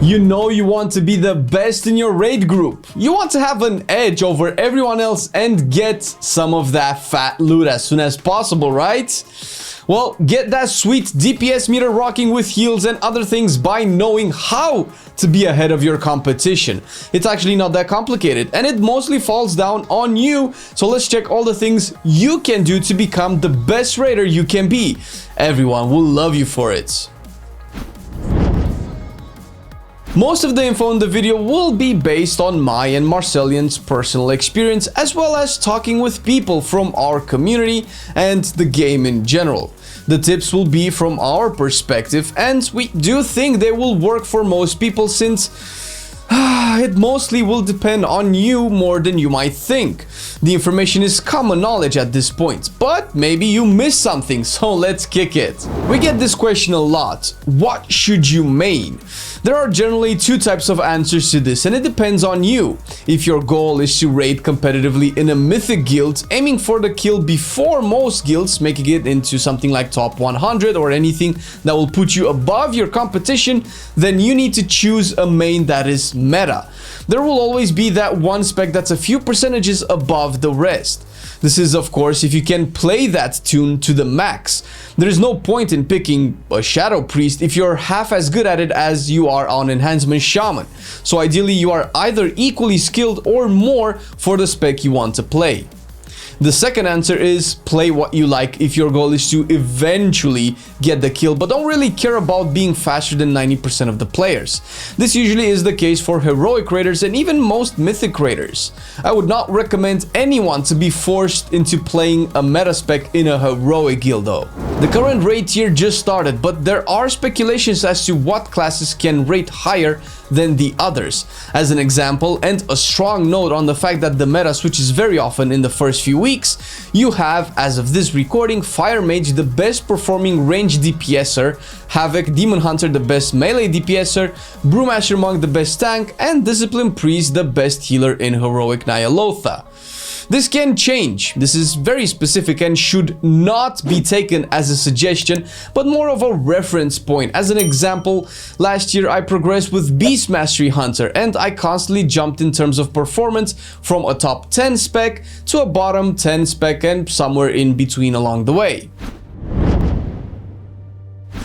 You know you want to be the best in your raid group. You want to have an edge over everyone else and get some of that fat loot as soon as possible, right? Well, get that sweet DPS meter rocking with heals and other things by knowing how to be ahead of your competition. It's actually not that complicated, and it mostly falls down on you. So let's check all the things you can do to become the best raider you can be. Everyone will love you for it. Most of the info in the video will be based on my and Marcelian's personal experience, as well as talking with people from our community and the game in general. The tips will be from our perspective, and we do think they will work for most people, since it mostly will depend on you more than you might think. The information is common knowledge at this point, but maybe you missed something, so let's kick it. We get this question a lot. What should you main? There are generally two types of answers to this, and it depends on you. If your goal is to raid competitively in a mythic guild, aiming for the kill before most guilds, making it into something like top 100 or anything that will put you above your competition, then you need to choose a main that is meta. There will always be that one spec that's a few percentages above the rest. This is, of course, if you can play that tune to the max. There is no point in picking a Shadow Priest if you're half as good at it as you are on Enhancement Shaman. So ideally you are either equally skilled or more for the spec you want to play. The second answer is play what you like if your goal is to eventually get the kill, but don't really care about being faster than 90% of the players. This usually is the case for heroic raiders and even most mythic raiders. I would not recommend anyone to be forced into playing a meta spec in a heroic guild though. The current raid tier just started, but there are speculations as to what classes can rate higher than the others. As an example, and a strong note on the fact that the meta switches very often in the first few weeks, you have, as of this recording, Fire Mage the best performing range DPSer, Havoc Demon Hunter the best melee DPSer, Brewmaster Monk the best tank, and Discipline Priest the best healer in heroic ny'alotha. This can change. This is very specific and should not be taken as a suggestion, but more of a reference point. As an example, last year I progressed with Beast Mastery Hunter, and I constantly jumped in terms of performance from a top 10 spec to a bottom 10 spec and somewhere in between along the way.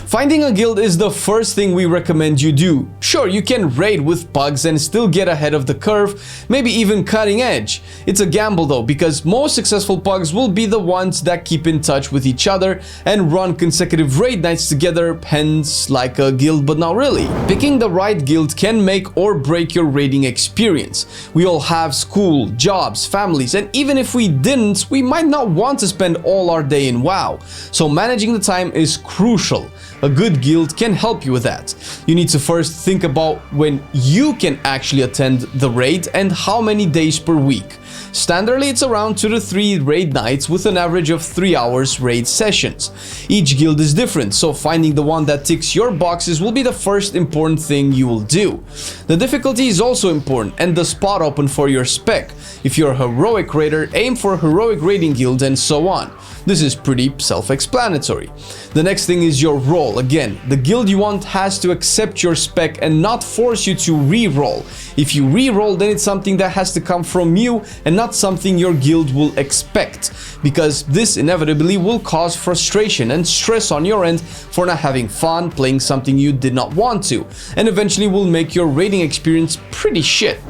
Finding a guild is the first thing we recommend you do. Sure, you can raid with pugs and still get ahead of the curve, maybe even cutting edge. It's a gamble though, because most successful pugs will be the ones that keep in touch with each other and run consecutive raid nights together, hence like a guild but not really. Picking the right guild can make or break your raiding experience. We all have school, jobs, families, and even if we didn't, we might not want to spend all our day in WoW. So managing the time is crucial. A good guild can help you with that. You need to first think about when you can actually attend the raid and how many days per week. Standardly, it's around 2 to 3 raid nights with an average of 3 hours raid sessions. Each guild is different, so finding the one that ticks your boxes will be the first important thing you will do. The difficulty is also important, and the spot open for your spec. If you're a heroic raider, aim for a heroic raiding guild and so on. This is pretty self-explanatory. The next thing is your role. Again, the guild you want has to accept your spec and not force you to re-roll. If you re-roll, then it's something that has to come from you and not something your guild will expect, because this inevitably will cause frustration and stress on your end for not having fun playing something you did not want to, and eventually will make your raiding experience pretty shit.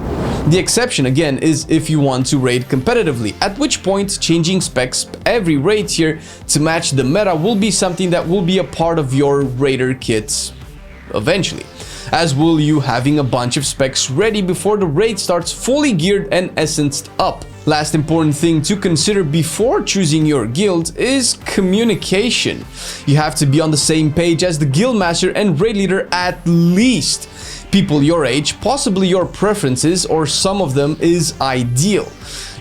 The exception, again, is if you want to raid competitively, at which point changing specs every raid tier to match the meta will be something that will be a part of your raider kits eventually, as will you having a bunch of specs ready before the raid starts fully geared and essenced up. Last important thing to consider before choosing your guild is communication. You have to be on the same page as the guild master and raid leader at least. People your age, possibly your preferences, or some of them is ideal.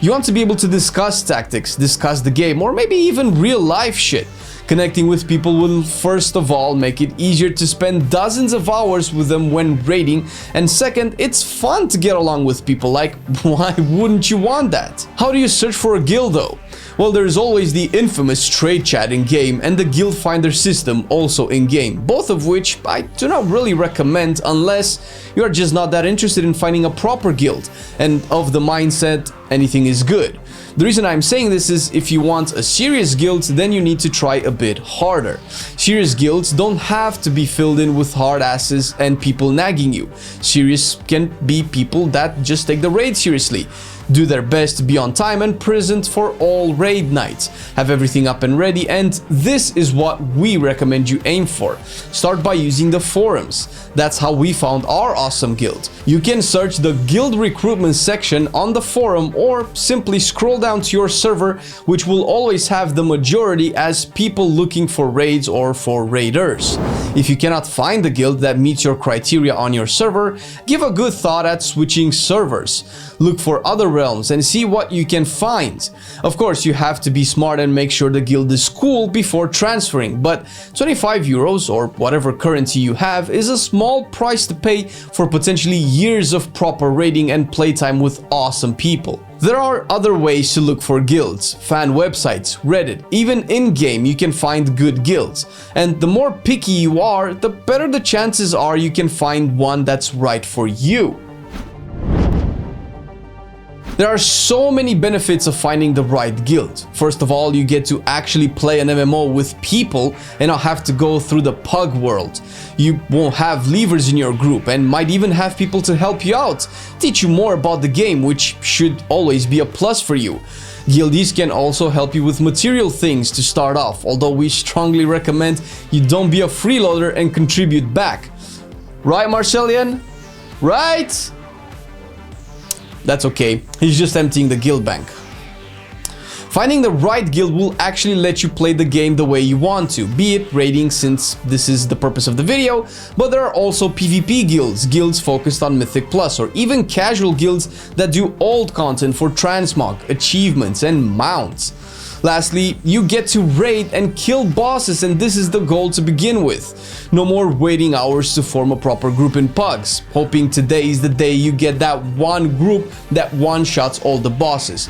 You want to be able to discuss tactics, discuss the game, or maybe even real life shit. Connecting with people will first of all make it easier to spend dozens of hours with them when raiding, and second, it's fun to get along with people. Like, why wouldn't you want that? How do you search for a guild though? Well, there is always the infamous trade chat in-game and the guild finder system also in-game, both of which I do not really recommend unless you are just not that interested in finding a proper guild and of the mindset anything is good. The reason I'm saying this is if you want a serious guild, then you need to try a bit harder. Serious guilds don't have to be filled in with hard asses and people nagging you. Serious can be people that just take the raid seriously, do their best to be on time and present for all raid nights, have everything up and ready, and this is what we recommend you aim for. Start by using the forums. That's how we found our awesome guild. You can search the guild recruitment section on the forum or simply scroll down to your server, which will always have the majority as people looking for raids or for raiders. If you cannot find the guild that meets your criteria on your server, give a good thought at switching servers. Look for other realms and see what you can find. Of course, you have to be smart and make sure the guild is cool before transferring, but 25 euros or whatever currency you have is a small price to pay for potentially years of proper raiding and playtime with awesome people. There are other ways to look for guilds, fan websites, Reddit, even in-game you can find good guilds. And the more picky you are, the better the chances are you can find one that's right for you. There are so many benefits of finding the right guild. First of all, you get to actually play an MMO with people and not have to go through the pug world. You won't have levers in your group and might even have people to help you out, teach you more about the game, which should always be a plus for you. Guildies can also help you with material things to start off, although we strongly recommend you don't be a freeloader and contribute back. Right, Marcelian? Right? That's okay, he's just emptying the guild bank. Finding the right guild will actually let you play the game the way you want to, be it raiding since this is the purpose of the video, but there are also PvP guilds, guilds focused on Mythic Plus, or even casual guilds that do old content for transmog, achievements, and mounts. Lastly, you get to raid and kill bosses, and this is the goal to begin with. No more waiting hours to form a proper group in pugs, hoping today is the day you get that one group that one-shots all the bosses.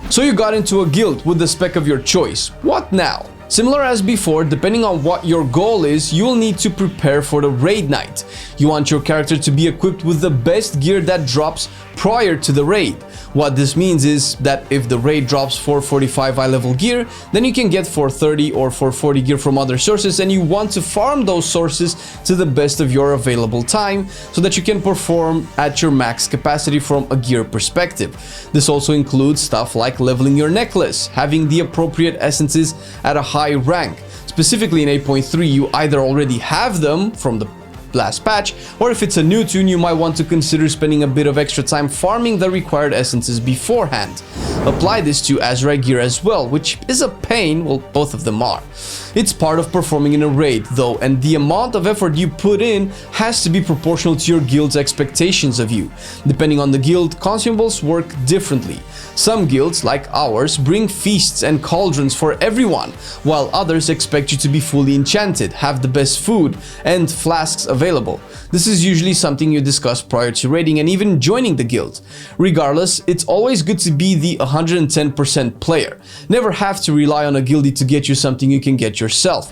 So you got into a guild with the spec of your choice. What now? Similar as before, depending on what your goal is, you will need to prepare for the raid night. You want your character to be equipped with the best gear that drops prior to the raid. What this means is that if the raid drops 445 high level gear, then you can get 430 or 440 gear from other sources, and you want to farm those sources to the best of your available time so that you can perform at your max capacity from a gear perspective. This also includes stuff like leveling your necklace, having the appropriate essences at a high rank. Specifically in 8.3, you either already have them from the last patch, or if it's a new tune, you might want to consider spending a bit of extra time farming the required essences beforehand. Apply this to Azure gear as well, which is a pain, well, both of them are. It's part of performing in a raid though, and the amount of effort you put in has to be proportional to your guild's expectations of you. Depending on the guild, consumables work differently. Some guilds, like ours, bring feasts and cauldrons for everyone, while others expect you to be fully enchanted, have the best food, and flasks available. This is usually something you discuss prior to raiding and even joining the guild. Regardless, it's always good to be the 110% player. Never have to rely on a guildie to get you something you can get yourself.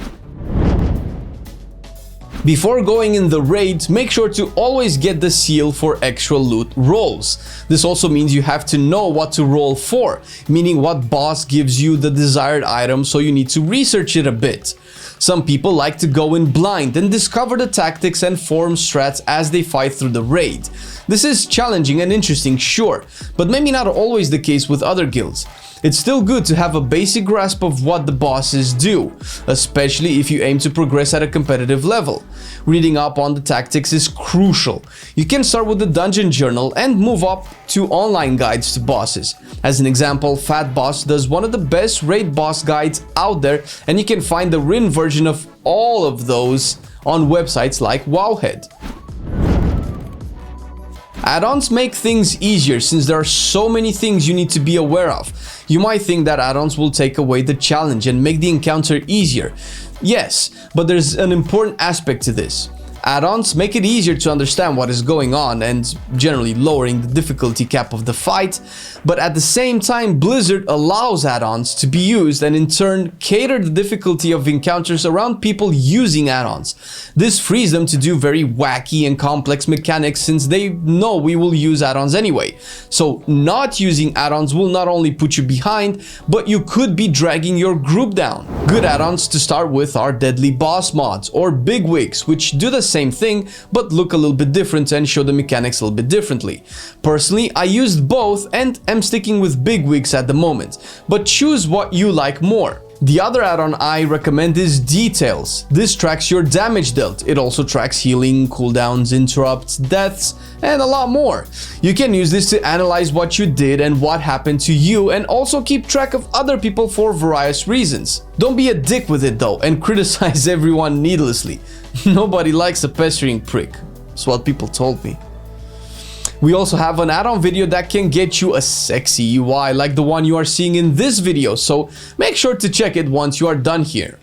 Before going in the raid, make sure to always get the seal for extra loot rolls. This also means you have to know what to roll for, meaning what boss gives you the desired item, so you need to research it a bit. Some people like to go in blind and discover the tactics and form strats as they fight through the raid. This is challenging and interesting, sure, but maybe not always the case with other guilds. It's still good to have a basic grasp of what the bosses do, especially if you aim to progress at a competitive level. Reading up on the tactics is crucial. You can start with the dungeon journal and move up to online guides to bosses. As an example, Fat Boss does one of the best raid boss guides out there, and you can find the written version of all of those on websites like Wowhead. Add-ons make things easier since there are so many things you need to be aware of. You might think that add-ons will take away the challenge and make the encounter easier. Yes, but there's an important aspect to this. Add-ons make it easier to understand what is going on and generally lowering the difficulty cap of the fight, but at the same time Blizzard allows add-ons to be used and in turn cater the difficulty of encounters around people using add-ons. This frees them to do very wacky and complex mechanics since they know we will use add-ons anyway. So not using add-ons will not only put you behind, but you could be dragging your group down. Good add-ons to start with are Deadly Boss mods or Bigwigs, which do the same thing but look a little bit different and show the mechanics a little bit differently. Personally, I used both and am sticking with Bigwigs at the moment, but choose what you like more. The other add-on I recommend is Details. This tracks your damage dealt. It also tracks healing, cooldowns, interrupts, deaths, and a lot more. You can use this to analyze what you did and what happened to you, and also keep track of other people for various reasons. Don't be a dick with it though and criticize everyone needlessly. Nobody likes a pestering prick. That's what people told me. We also have an add-on video that can get you a sexy UI like the one you are seeing in this video, so make sure to check it once you are done here.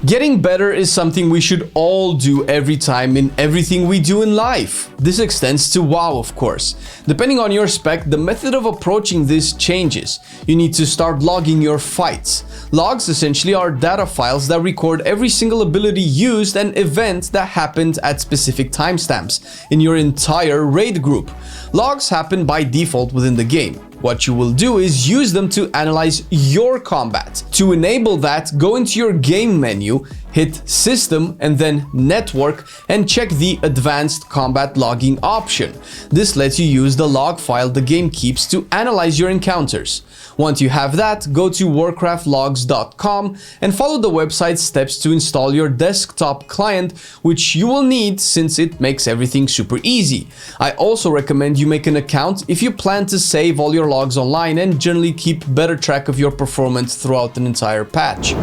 Getting better is something we should all do every time in everything we do in life. This extends to WoW, of course. Depending on your spec, the method of approaching this changes. You need to start logging your fights. Logs essentially are data files that record every single ability used and event that happened at specific timestamps in your entire raid group. Logs happen by default within the game. What you will do is use them to analyze your combat. To enable that, go into your game menu, hit System and then Network and check the Advanced Combat Logging option. This lets you use the log file the game keeps to analyze your encounters. Once you have that, go to warcraftlogs.com and follow the website's steps to install your desktop client, which you will need since it makes everything super easy. I also recommend you make an account if you plan to save all your logs online and generally keep better track of your performance throughout an entire patch.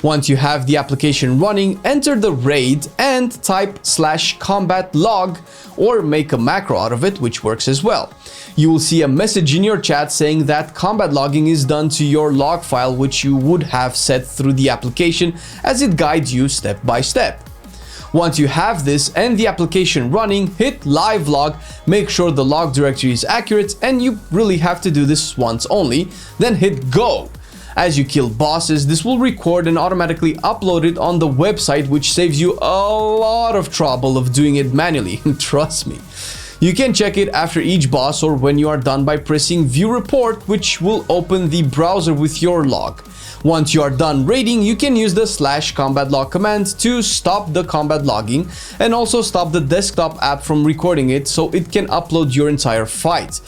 Once you have the application running, enter the raid and type /combat-log or make a macro out of it, which works as well. You will see a message in your chat saying that combat logging is done to your log file, which you would have set through the application as it guides you step by step. Once you have this and the application running, hit live log, make sure the log directory is accurate, and you really have to do this once only, then hit go. As you kill bosses, this will record and automatically upload it on the website, which saves you a lot of trouble of doing it manually, trust me. You can check it after each boss or when you are done by pressing View Report, which will open the browser with your log. Once you are done raiding, you can use the /combat-log command to stop the combat logging and also stop the desktop app from recording it so it can upload your entire fight.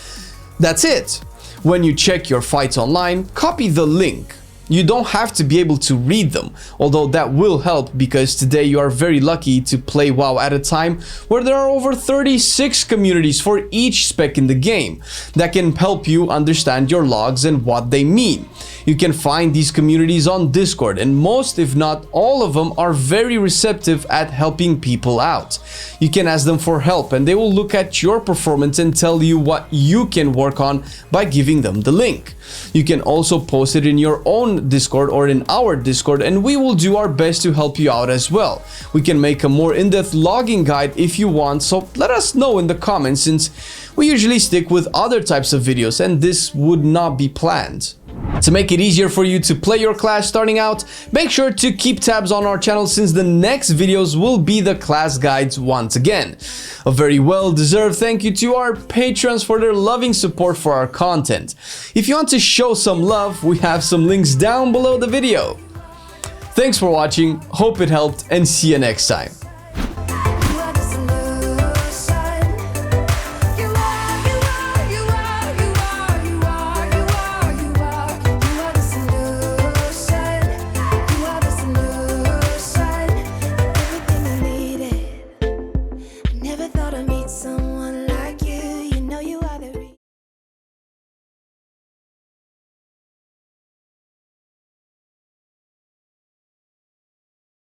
That's it. When you check your fights online, copy the link. You don't have to be able to read them, although that will help because today you are very lucky to play WoW at a time where there are over 36 communities for each spec in the game that can help you understand your logs and what they mean. You can find these communities on Discord, and most, if not all of them, are very receptive at helping people out. You can ask them for help and they will look at your performance and tell you what you can work on by giving them the link. You can also post it in your own Discord or in our Discord and we will do our best to help you out as well. We can make a more in-depth logging guide if you want, so let us know in the comments since we usually stick with other types of videos and this would not be planned. To make it easier for you to play your class starting out, make sure to keep tabs on our channel since the next videos will be the class guides once again. A very well-deserved thank you to our patrons for their loving support for our content. If you want to show some love, we have some links down below the video. Thanks for watching, hope it helped, and see you next time.